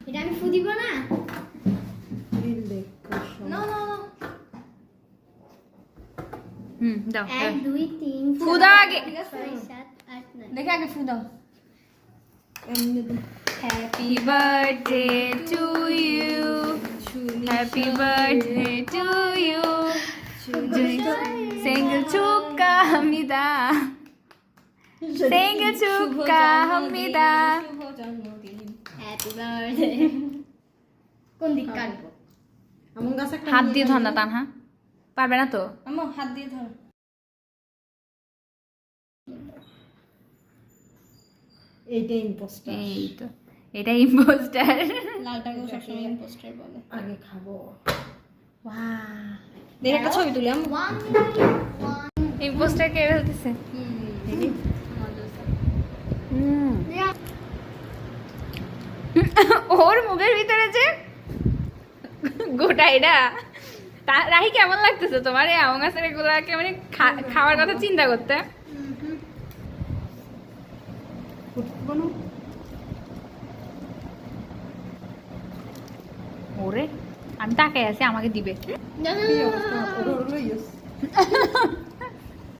এটা আমি ফু দিব না। No no no. দাও 1 2 3 ফু দাও আগে। 6 7 8 9। দেখে আগে ফু দাও। Happy Happy birthday to you. Happy birthday to you. 생일 축하합니다. 생일 축하합니다. Happy birthday. কোন দিক কাটবো? আমন গাছ একটা হাত দিয়ে ধর না তানহা, পারবে না তো? আম্মু হাত দিয়ে ধর। এইটা ইম্পোস্টার। এই তো এটা ইম্পোস্টার। লালটাকেও সবসময় ইম্পোস্টার বলে। আগে খাবো। দেখে একটা ছবি তুলি আম্মু। 1 ইম্পোস্টার কে হতেছে? ওর মুখের ভিতরে যে গোটা এটা রাহি কেমন লাগতেছে তোমার এই আম গাছের এগুলাকে মানে খাওয়ার কথা চিন্তা করতে? ওরে আমি তাকাই আছি আমাকে দিবে। কি অবস্থা? ওর লইস